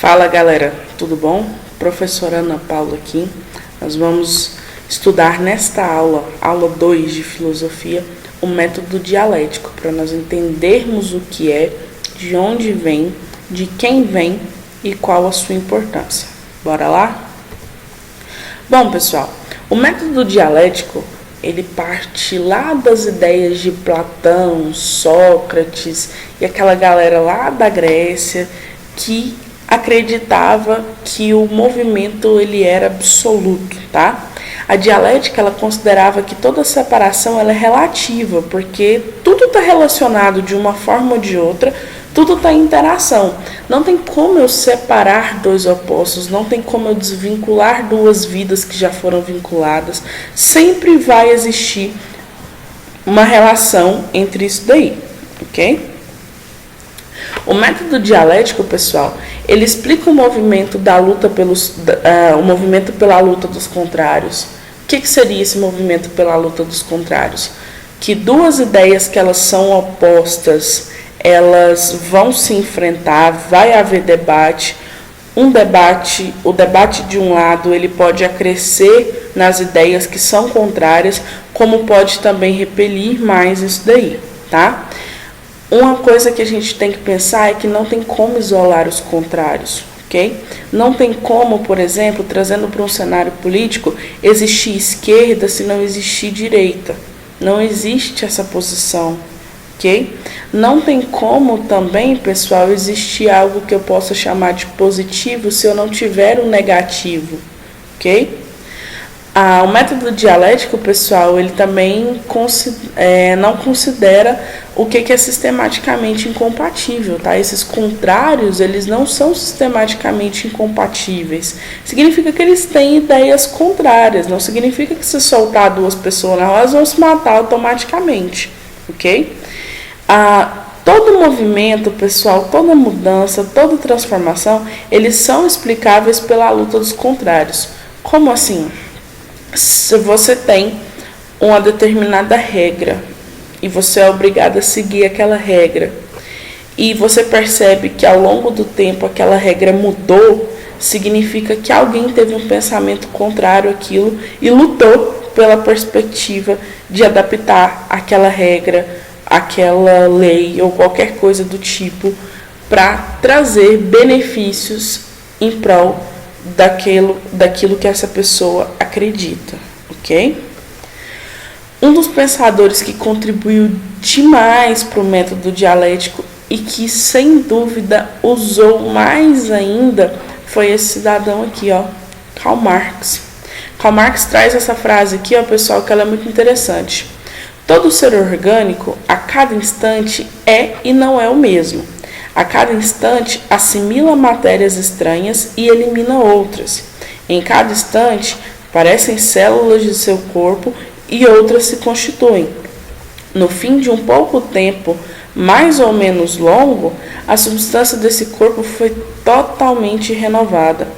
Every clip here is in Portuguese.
Fala galera, tudo bom? Professora Ana Paula aqui. Nós vamos estudar nesta aula 2 de filosofia, o método dialético, para nós entendermos o que é, de onde vem, de quem vem e qual a sua importância. Bora lá? Bom, pessoal, o método dialético, ele parte lá das ideias de Platão, Sócrates e aquela galera lá da Grécia que acreditava que o movimento ele era absoluto, tá? A dialética ela considerava que toda separação ela é relativa, porque tudo está relacionado de uma forma ou de outra, tudo está em interação. Não tem como eu separar dois opostos, não tem como eu desvincular duas vidas que já foram vinculadas. Sempre vai existir uma relação entre isso daí, ok? O método dialético, pessoal, ele explica o movimento da luta o movimento pela luta dos contrários. O que seria esse movimento pela luta dos contrários? Que duas ideias que elas são opostas, elas vão se enfrentar, vai haver debate. O debate de um lado, ele pode acrescer nas ideias que são contrárias, como pode também repelir mais isso daí, tá? Uma coisa que a gente tem que pensar é que não tem como isolar os contrários, ok? Não tem como, por exemplo, trazendo para um cenário político, existir esquerda se não existir direita. Não existe essa posição, ok? Não tem como também, pessoal, existir algo que eu possa chamar de positivo se eu não tiver um negativo, ok? O método dialético, pessoal, ele também não considera o que é sistematicamente incompatível, tá? Esses contrários, eles não são sistematicamente incompatíveis. Significa que eles têm ideias contrárias, não significa que se soltar duas pessoas na rua, elas vão se matar automaticamente, ok? Todo movimento, pessoal, toda mudança, toda transformação, eles são explicáveis pela luta dos contrários. Como assim? Se você tem uma determinada regra e você é obrigado a seguir aquela regra e você percebe que ao longo do tempo aquela regra mudou, significa que alguém teve um pensamento contrário àquilo e lutou pela perspectiva de adaptar aquela regra, aquela lei ou qualquer coisa do tipo para trazer benefícios em prol daquilo que essa pessoa acredita, ok? Um dos pensadores que contribuiu demais para o método dialético e que, sem dúvida, usou mais ainda foi esse cidadão aqui, ó, Karl Marx. Karl Marx traz essa frase aqui, ó, pessoal, que ela é muito interessante. Todo ser orgânico, a cada instante, é e não é o mesmo. A cada instante, assimila matérias estranhas e elimina outras. Em cada instante, aparecem células de seu corpo e outras se constituem. No fim de um pouco tempo, mais ou menos longo, a substância desse corpo foi totalmente renovada.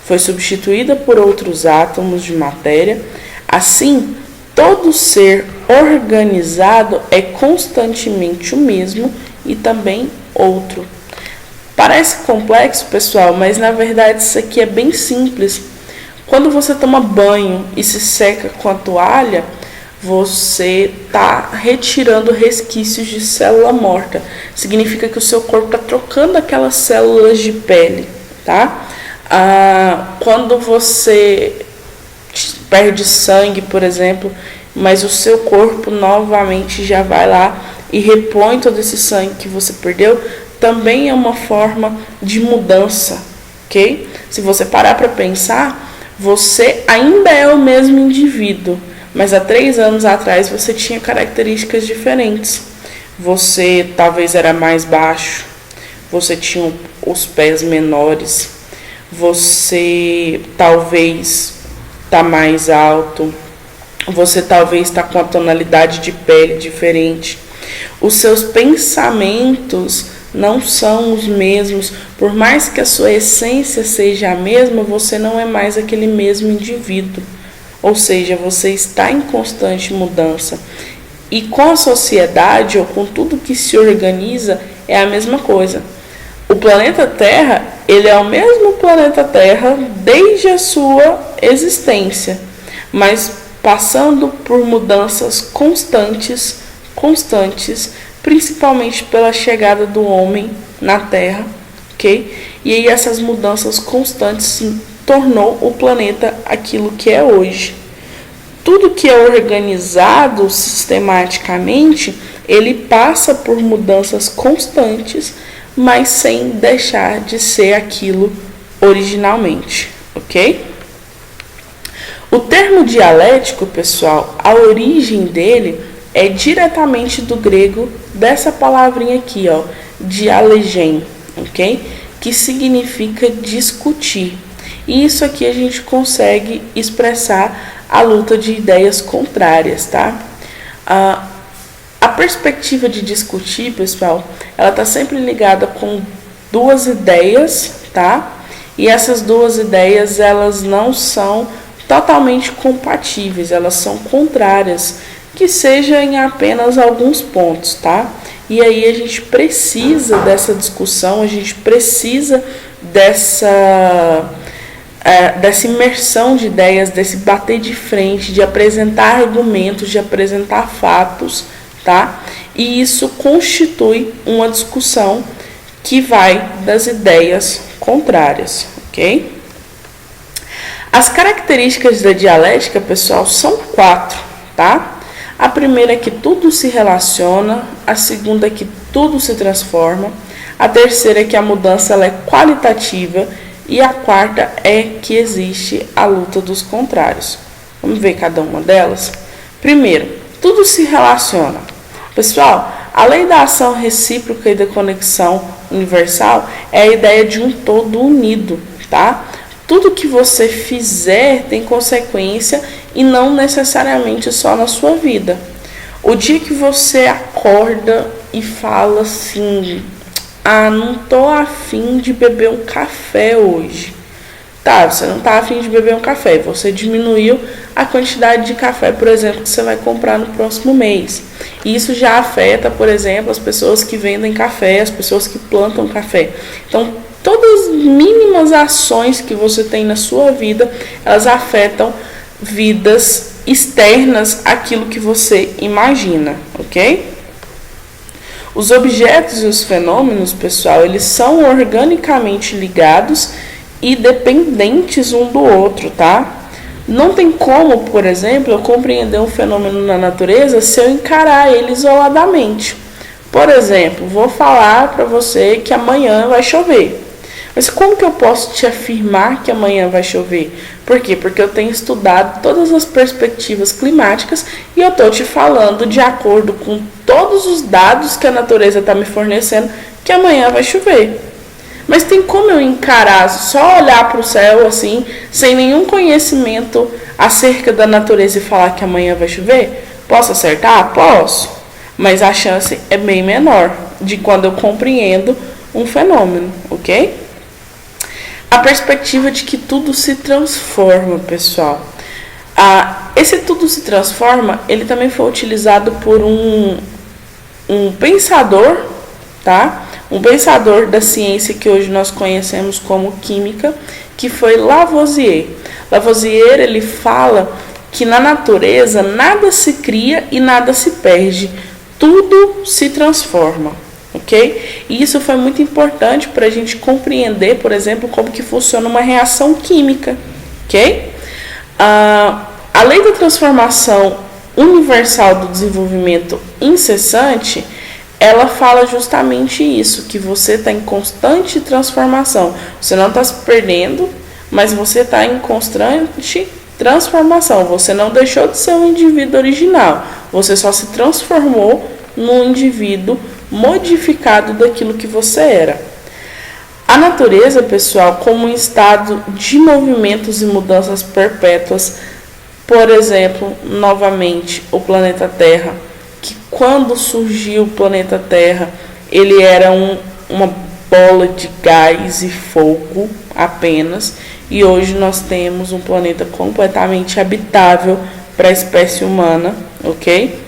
Foi substituída por outros átomos de matéria. Assim, todo ser organizado é constantemente o mesmo e também outro. Parece complexo, pessoal, mas na verdade isso aqui é bem simples. Quando você toma banho e se seca com a toalha, você está retirando resquícios de célula morta. Significa que o seu corpo está trocando aquelas células de pele, tá? Quando você perde sangue, por exemplo, mas o seu corpo novamente já vai lá e repõe todo esse sangue que você perdeu, também é uma forma de mudança, ok? Se você parar para pensar, você ainda é o mesmo indivíduo, mas há 3 anos atrás você tinha características diferentes. Você talvez era mais baixo, você tinha os pés menores, você talvez está mais alto, você talvez está com a tonalidade de pele diferente. Os seus pensamentos não são os mesmos. Por mais que a sua essência seja a mesma, você não é mais aquele mesmo indivíduo. Ou seja, você está em constante mudança. E com a sociedade, ou com tudo que se organiza, é a mesma coisa. O planeta Terra, ele é o mesmo planeta Terra desde a sua existência, mas passando por mudanças constantes, principalmente pela chegada do homem na Terra, ok? E aí essas mudanças constantes sim tornou o planeta aquilo que é hoje. Tudo que é organizado sistematicamente, ele passa por mudanças constantes, mas sem deixar de ser aquilo originalmente, ok? O termo dialético, pessoal, a origem dele é diretamente do grego dessa palavrinha aqui, ó, dialegen, ok? Que significa discutir. E isso aqui a gente consegue expressar a luta de ideias contrárias, tá? A perspectiva de discutir, pessoal, ela está sempre ligada com duas ideias, tá? E essas duas ideias, elas não são totalmente compatíveis, elas são contrárias, que seja em apenas alguns pontos, tá? E aí a gente precisa dessa discussão, a gente precisa dessa imersão de ideias, desse bater de frente, de apresentar argumentos, de apresentar fatos, tá? E isso constitui uma discussão que vai das ideias contrárias, ok? As características da dialética, pessoal, são 4, tá? A primeira é que tudo se relaciona, a segunda é que tudo se transforma, a terceira é que a mudança ela é qualitativa e a quarta é que existe a luta dos contrários. Vamos ver cada uma delas? Primeiro, tudo se relaciona. Pessoal, a lei da ação recíproca e da conexão universal é a ideia de um todo unido, tá? Tudo que você fizer tem consequência e não necessariamente só na sua vida. O dia que você acorda e fala assim, não tô afim de beber um café hoje. Tá, você não tá afim de beber um café, você diminuiu a quantidade de café, por exemplo, que você vai comprar no próximo mês. E isso já afeta, por exemplo, as pessoas que vendem café, as pessoas que plantam café. Então, todas as mínimas ações que você tem na sua vida, elas afetam vidas externas àquilo que você imagina, ok? Os objetos e os fenômenos, pessoal, eles são organicamente ligados e dependentes um do outro, tá? Não tem como, por exemplo, eu compreender um fenômeno na natureza se eu encarar ele isoladamente. Por exemplo, vou falar para você que amanhã vai chover. Mas como que eu posso te afirmar que amanhã vai chover? Por quê? Porque eu tenho estudado todas as perspectivas climáticas e eu estou te falando de acordo com todos os dados que a natureza está me fornecendo que amanhã vai chover. Mas tem como eu encarar, só olhar para o céu assim, sem nenhum conhecimento acerca da natureza e falar que amanhã vai chover? Posso acertar? Posso. Mas a chance é bem menor de quando eu compreendo um fenômeno, ok? A perspectiva de que tudo se transforma, pessoal. Esse tudo se transforma, ele também foi utilizado por um pensador, tá? Um pensador da ciência que hoje nós conhecemos como química, que foi Lavoisier. Lavoisier, ele fala que na natureza nada se cria e nada se perde, tudo se transforma. Ok? E isso foi muito importante para a gente compreender, por exemplo, como que funciona uma reação química. Ok? A lei da transformação universal do desenvolvimento incessante, ela fala justamente isso, que você está em constante transformação. Você não está se perdendo, mas você está em constante transformação. Você não deixou de ser um indivíduo original, você só se transformou num indivíduo modificado daquilo que você era. A natureza, pessoal, como um estado de movimentos e mudanças perpétuas, por exemplo, novamente, o planeta Terra, que quando surgiu o planeta Terra, ele era uma bola de gás e fogo apenas, e hoje nós temos um planeta completamente habitável para a espécie humana, ok?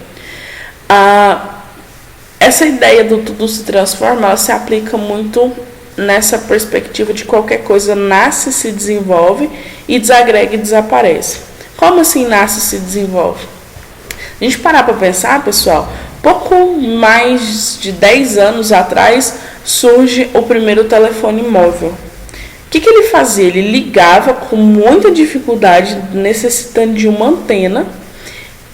Essa ideia do tudo se transforma, ela se aplica muito nessa perspectiva de qualquer coisa nasce, se desenvolve e desagrega e desaparece. Como assim nasce e se desenvolve? A gente parar para pensar, pessoal, pouco mais de 10 anos atrás surge o primeiro telefone móvel. O que ele fazia? Ele ligava com muita dificuldade, necessitando de uma antena.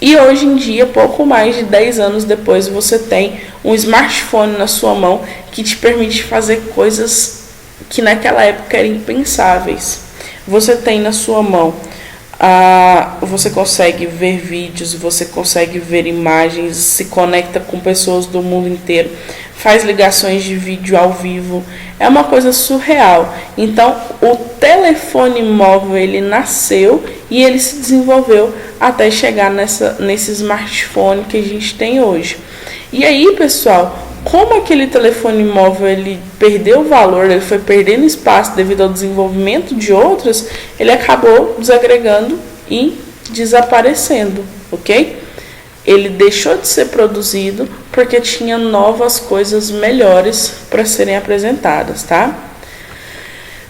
E hoje em dia, pouco mais de 10 anos depois, você tem um smartphone na sua mão que te permite fazer coisas que naquela época eram impensáveis. Você tem na sua mão, você consegue ver vídeos, você consegue ver imagens, se conecta com pessoas do mundo inteiro, faz ligações de vídeo ao vivo. É uma coisa surreal. Então, o telefone móvel, ele nasceu e ele se desenvolveu até chegar nesse smartphone que a gente tem hoje. E aí, pessoal, como aquele telefone móvel ele perdeu valor, ele foi perdendo espaço devido ao desenvolvimento de outros, ele acabou desagregando e desaparecendo, ok? Ele deixou de ser produzido porque tinha novas coisas melhores para serem apresentadas, tá?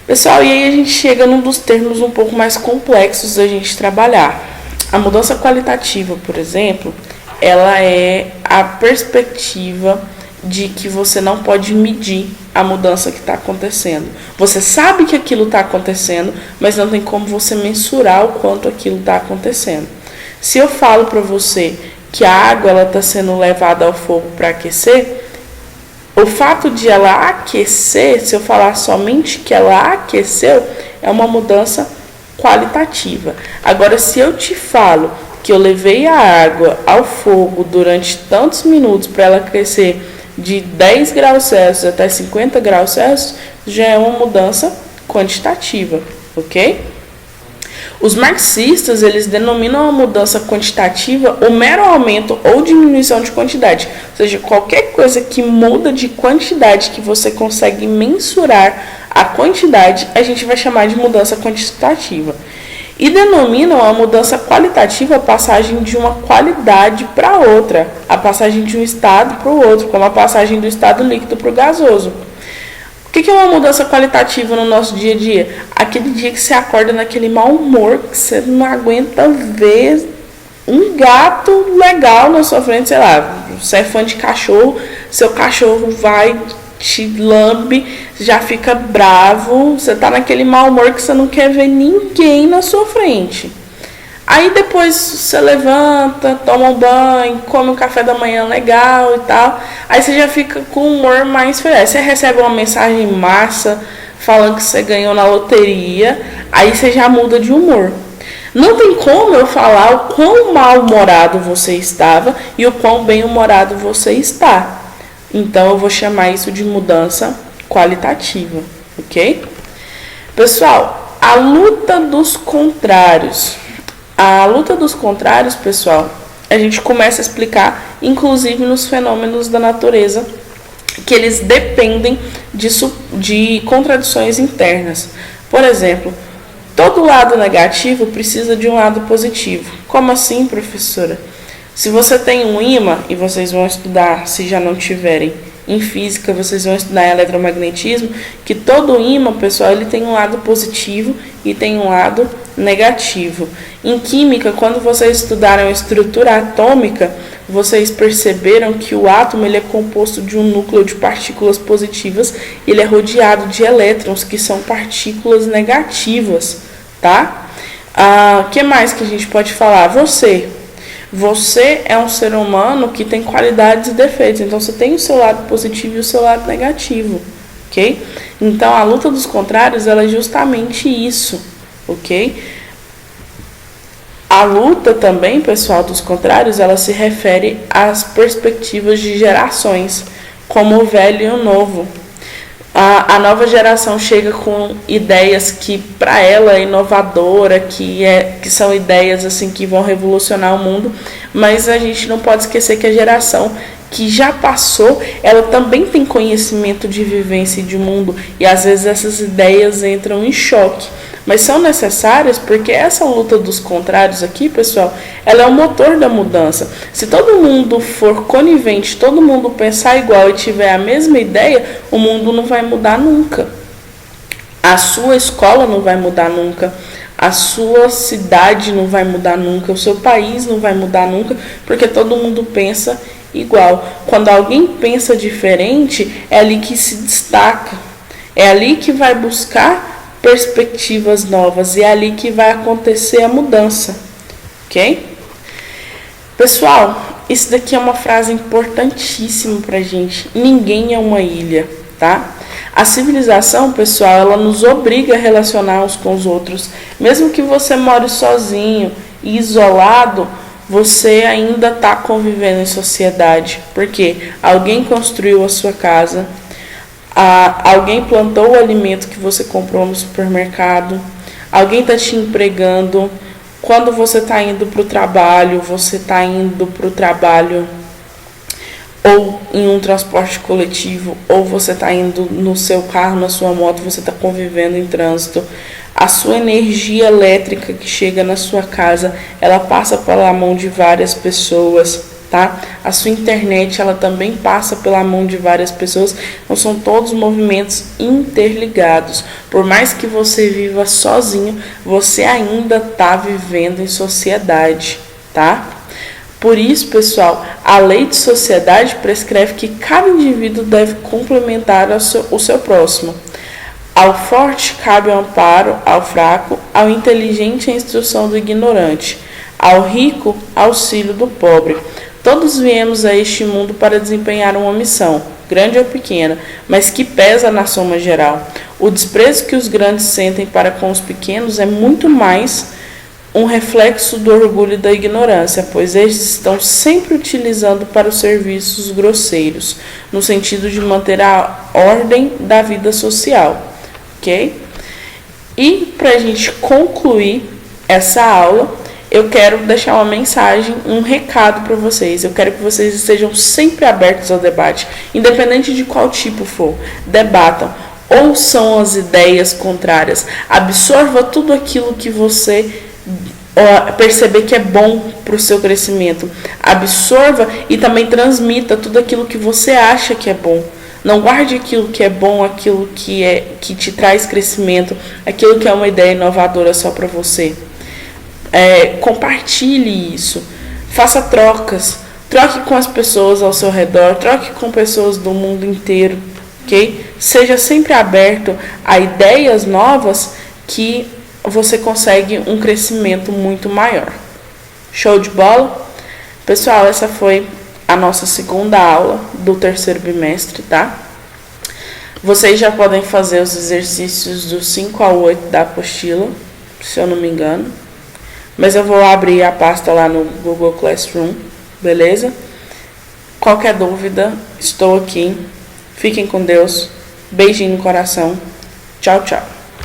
Pessoal, e aí a gente chega num dos termos um pouco mais complexos da gente trabalhar. A mudança qualitativa, por exemplo, ela é a perspectiva de que você não pode medir a mudança que está acontecendo. Você sabe que aquilo está acontecendo, mas não tem como você mensurar o quanto aquilo está acontecendo. Se eu falo para você que a água está sendo levada ao fogo para aquecer, o fato de ela aquecer, se eu falar somente que ela aqueceu, é uma mudança qualitativa. Agora, se eu te falo que eu levei a água ao fogo durante tantos minutos para ela crescer de 10 graus Celsius até 50 graus Celsius, já é uma mudança quantitativa, ok? Os marxistas, eles denominam a mudança quantitativa o mero aumento ou diminuição de quantidade. Ou seja, qualquer coisa que muda de quantidade, que você consegue mensurar a quantidade, a gente vai chamar de mudança quantitativa. E denominam a mudança qualitativa a passagem de uma qualidade para outra, a passagem de um estado para o outro, como a passagem do estado líquido para o gasoso. O que é uma mudança qualitativa no nosso dia a dia? Aquele dia que você acorda naquele mau humor, que você não aguenta ver um gato legal na sua frente, sei lá, você é fã de cachorro, seu cachorro vai, te lambe, já fica bravo, você tá naquele mau humor que você não quer ver ninguém na sua frente. Aí depois você levanta, toma um banho, come um café da manhã legal e tal. Aí você já fica com o humor mais feliz. Aí você recebe uma mensagem em massa falando que você ganhou na loteria. Aí você já muda de humor. Não tem como eu falar o quão mal-humorado você estava e o quão bem-humorado você está. Então eu vou chamar isso de mudança qualitativa, ok? Pessoal, a luta dos contrários. A luta dos contrários, pessoal, a gente começa a explicar, inclusive nos fenômenos da natureza, que eles dependem de contradições internas. Por exemplo, todo lado negativo precisa de um lado positivo. Como assim, professora? Se você tem um ímã, e vocês vão estudar, se já não tiverem, em física, vocês vão estudar eletromagnetismo, que todo ímã, pessoal, ele tem um lado positivo e tem um lado negativo. Em química, quando vocês estudaram a estrutura atômica, vocês perceberam que o átomo ele é composto de um núcleo de partículas positivas e ele é rodeado de elétrons, que são partículas negativas, tá? Que mais que a gente pode falar? Você é um ser humano que tem qualidades e defeitos, então você tem o seu lado positivo e o seu lado negativo, ok? Então a luta dos contrários ela é justamente isso, ok? A luta também, pessoal, dos contrários, ela se refere às perspectivas de gerações, como o velho e o novo. A nova geração chega com ideias que para ela é inovadora, que são ideias assim que vão revolucionar o mundo, mas a gente não pode esquecer que a geração que já passou, ela também tem conhecimento de vivência e de mundo, e às vezes essas ideias entram em choque. mas são necessárias porque essa luta dos contrários aqui, pessoal, ela é o motor da mudança. Se todo mundo for conivente, todo mundo pensar igual e tiver a mesma ideia, o mundo não vai mudar nunca. A sua escola não vai mudar nunca. A sua cidade não vai mudar nunca. O seu país não vai mudar nunca, porque todo mundo pensa igual. Quando alguém pensa diferente, é ali que se destaca. É ali que vai buscar perspectivas novas. E é ali que vai acontecer a mudança. Ok? Pessoal, isso daqui é uma frase importantíssima pra gente. Ninguém é uma ilha, tá? A civilização, pessoal, ela nos obriga a relacionar uns com os outros. Mesmo que você more sozinho e isolado, você ainda está convivendo em sociedade. Porque alguém construiu a sua casa, alguém plantou o alimento que você comprou no supermercado, alguém está te empregando. Quando você está indo para o trabalho, ou em um transporte coletivo, ou você está indo no seu carro, na sua moto, você está convivendo em trânsito. A sua energia elétrica que chega na sua casa, ela passa pela mão de várias pessoas, tá? A sua internet, ela também passa pela mão de várias pessoas. Então, são todos movimentos interligados. Por mais que você viva sozinho, você ainda está vivendo em sociedade, tá? Por isso, pessoal, a lei de sociedade prescreve que cada indivíduo deve complementar o seu próximo. Ao forte cabe o amparo ao fraco, ao inteligente a instrução do ignorante, ao rico auxílio do pobre. Todos viemos a este mundo para desempenhar uma missão, grande ou pequena, mas que pesa na soma geral. O desprezo que os grandes sentem para com os pequenos é muito mais um reflexo do orgulho e da ignorância, pois eles estão sempre utilizando para os serviços grosseiros, no sentido de manter a ordem da vida social, ok? E para a gente concluir essa aula, eu quero deixar uma mensagem, um recado para vocês. Eu quero que vocês estejam sempre abertos ao debate, independente de qual tipo for. Debatam, ouçam as ideias contrárias, absorva tudo aquilo que você perceber que é bom para o seu crescimento. Absorva e também transmita tudo aquilo que você acha que é bom. Não guarde aquilo que é bom, aquilo que te traz crescimento, aquilo que é uma ideia inovadora só para você. Compartilhe isso. Faça trocas. Troque com as pessoas ao seu redor. Troque com pessoas do mundo inteiro. Ok? Seja sempre aberto a ideias novas que você consegue um crescimento muito maior. Show de bola? Pessoal, essa foi a nossa segunda aula do terceiro bimestre, tá? Vocês já podem fazer os exercícios do 5 ao 8 da apostila, se eu não me engano. Mas eu vou abrir a pasta lá no Google Classroom, beleza? Qualquer dúvida, estou aqui. Fiquem com Deus. Beijinho no coração. Tchau, tchau.